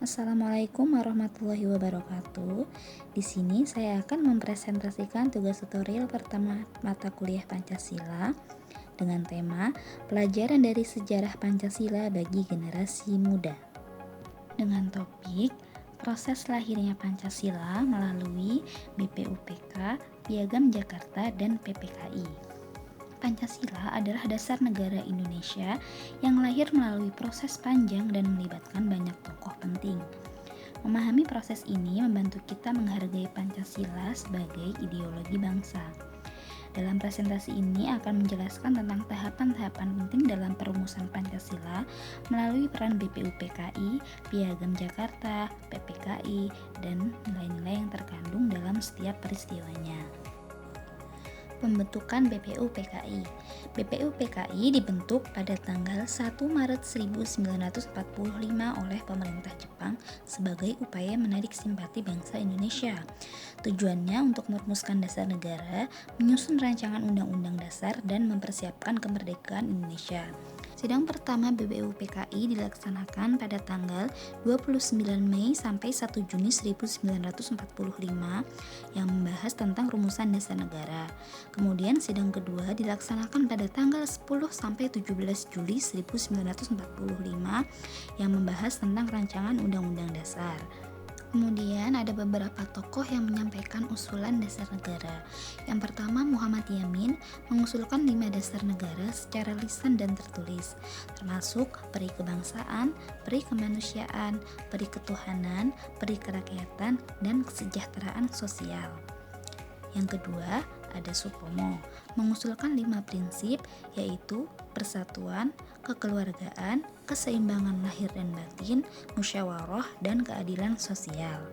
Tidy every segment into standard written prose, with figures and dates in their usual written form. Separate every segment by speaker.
Speaker 1: Assalamualaikum warahmatullahi wabarakatuh. Di sini saya akan mempresentasikan tugas tutorial pertama mata kuliah Pancasila dengan tema Pelajaran dari Sejarah Pancasila bagi Generasi Muda. Dengan topik Proses lahirnya Pancasila melalui BPUPK, Piagam Jakarta, dan PPKI. Pancasila adalah dasar negara Indonesia yang lahir melalui proses panjang dan melibatkan banyak tokoh penting. Memahami proses ini membantu kita menghargai Pancasila sebagai ideologi bangsa. Dalam presentasi ini akan menjelaskan tentang tahapan-tahapan penting dalam perumusan Pancasila melalui peran BPUPKI, Piagam Jakarta, PPKI, dan nilai-nilai yang terkandung dalam setiap peristiwanya. Pembentukan BPUPKI. BPUPKI dibentuk pada tanggal 1 Maret 1945 oleh pemerintah Jepang sebagai upaya menarik simpati bangsa Indonesia. Tujuannya untuk merumuskan dasar negara, menyusun rancangan undang-undang dasar, dan mempersiapkan kemerdekaan Indonesia. Sidang pertama BPUPKI dilaksanakan pada tanggal 29 Mei sampai 1 Juni 1945 yang membahas tentang rumusan dasar negara. Kemudian sidang kedua dilaksanakan pada tanggal 10 sampai 17 Juli 1945 yang membahas tentang rancangan undang-undang dasar. Kemudian ada beberapa tokoh yang menyampaikan usulan dasar negara. Yang pertama, Muhammad Yamin mengusulkan 5 dasar negara secara lisan dan tertulis, termasuk peri kebangsaan, peri kemanusiaan, peri ketuhanan, peri kerakyatan, dan kesejahteraan sosial. Yang kedua, ada Supomo mengusulkan 5 prinsip, yaitu persatuan, kekeluargaan, keseimbangan lahir dan batin, musyawarah, dan keadilan sosial.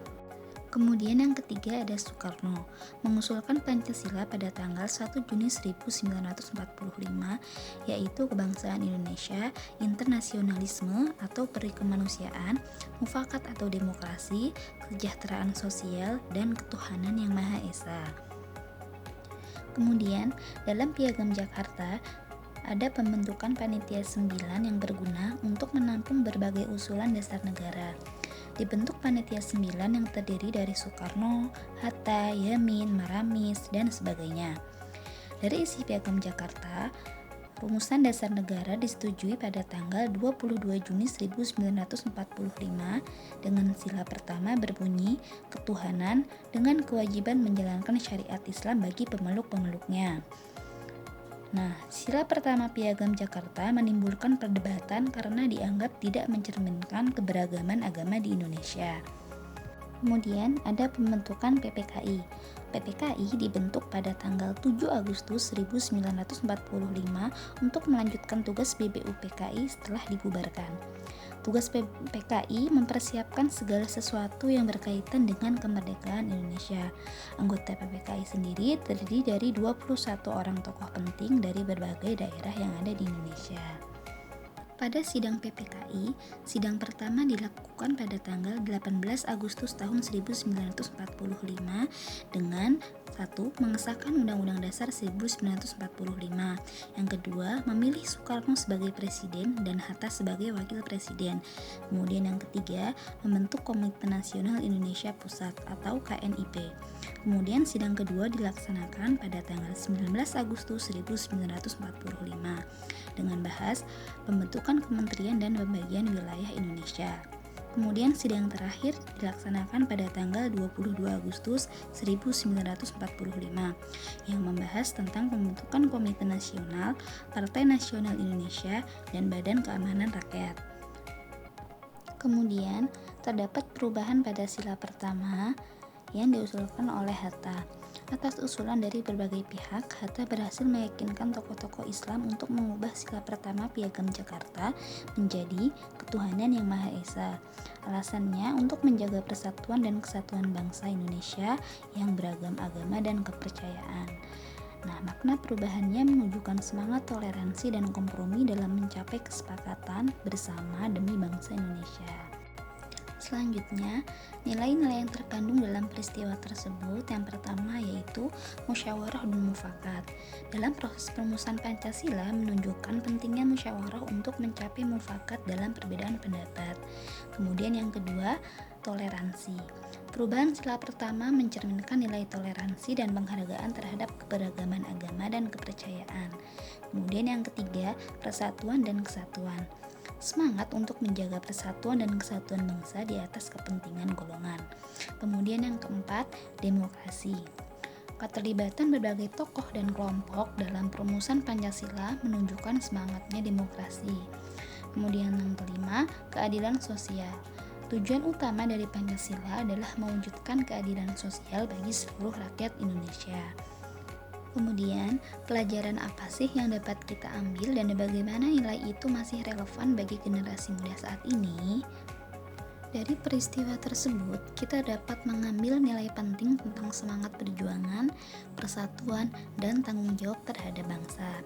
Speaker 1: Kemudian yang ketiga ada Soekarno mengusulkan Pancasila pada tanggal 1 Juni 1945, yaitu kebangsaan Indonesia, internasionalisme atau peri kemanusiaan, mufakat atau demokrasi, kesejahteraan sosial, dan ketuhanan yang Maha Esa. Kemudian, dalam Piagam Jakarta, ada pembentukan panitia 9 yang berguna untuk menampung berbagai usulan dasar negara. Dibentuk panitia 9 yang terdiri dari Soekarno, Hatta, Yamin, Maramis, dan sebagainya. Dari isi Piagam Jakarta, rumusan dasar negara disetujui pada tanggal 22 Juni 1945 dengan sila pertama berbunyi ketuhanan dengan kewajiban menjalankan syariat Islam bagi pemeluk-pemeluknya. Nah, sila pertama Piagam Jakarta menimbulkan perdebatan karena dianggap tidak mencerminkan keberagaman agama di Indonesia. Kemudian ada pembentukan PPKI. PPKI dibentuk pada tanggal 7 Agustus 1945 untuk melanjutkan tugas BPUPKI setelah dibubarkan. Tugas PPKI mempersiapkan segala sesuatu yang berkaitan dengan kemerdekaan Indonesia. Anggota PPKI sendiri terdiri dari 21 orang tokoh penting dari berbagai daerah yang ada di Indonesia. Pada sidang PPKI, sidang pertama dilakukan pada tanggal 18 Agustus tahun 1945 dengan 1. Mengesahkan Undang-Undang Dasar 1945. Yang kedua, memilih Soekarno sebagai presiden dan Hatta sebagai wakil presiden. Kemudian yang ketiga, membentuk Komite Nasional Indonesia Pusat atau KNIP. Kemudian sidang kedua dilaksanakan pada tanggal 19 Agustus 1945 dengan bahas pembentukan kementerian dan pembagian wilayah Indonesia. Kemudian sidang terakhir dilaksanakan pada tanggal 22 Agustus 1945 yang membahas tentang pembentukan Komite Nasional, Partai Nasional Indonesia, dan Badan Keamanan Rakyat. Kemudian terdapat perubahan pada sila pertama yang diusulkan oleh Hatta. Atas usulan dari berbagai pihak, Hatta berhasil meyakinkan tokoh-tokoh Islam untuk mengubah sila pertama Piagam Jakarta menjadi ketuhanan yang Maha Esa. Alasannya untuk menjaga persatuan dan kesatuan bangsa Indonesia yang beragam agama dan kepercayaan. Nah, makna perubahannya menunjukkan semangat toleransi dan kompromi dalam mencapai kesepakatan bersama demi bangsa Indonesia. Selanjutnya, nilai-nilai yang terkandung dalam peristiwa tersebut yang pertama yaitu musyawarah dan mufakat. Dalam proses perumusan Pancasila menunjukkan pentingnya musyawarah untuk mencapai mufakat dalam perbedaan pendapat. Kemudian yang kedua, toleransi. Perubahan sila pertama mencerminkan nilai toleransi dan penghargaan terhadap keberagaman agama dan kepercayaan. Kemudian yang ketiga, persatuan dan kesatuan. Semangat untuk menjaga persatuan dan kesatuan bangsa di atas kepentingan golongan. Kemudian yang keempat, demokrasi. Keterlibatan berbagai tokoh dan kelompok dalam perumusan Pancasila menunjukkan semangatnya demokrasi. Kemudian yang kelima, keadilan sosial. Tujuan utama dari Pancasila adalah mewujudkan keadilan sosial bagi seluruh rakyat Indonesia. Kemudian, pelajaran apa sih yang dapat kita ambil dan bagaimana nilai itu masih relevan bagi generasi muda saat ini? Dari peristiwa tersebut, kita dapat mengambil nilai penting tentang semangat perjuangan, persatuan, dan tanggung jawab terhadap bangsa.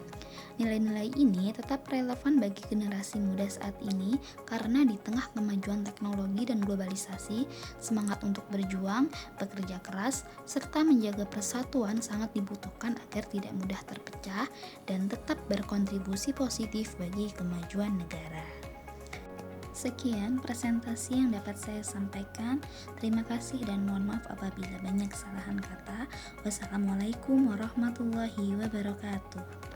Speaker 1: Nilai-nilai ini tetap relevan bagi generasi muda saat ini karena di tengah kemajuan teknologi dan globalisasi, semangat untuk berjuang, bekerja keras, serta menjaga persatuan sangat dibutuhkan agar tidak mudah terpecah dan tetap berkontribusi positif bagi kemajuan negara. Sekian presentasi yang dapat saya sampaikan. Terima kasih dan mohon maaf apabila banyak kesalahan kata. Wassalamualaikum warahmatullahi wabarakatuh.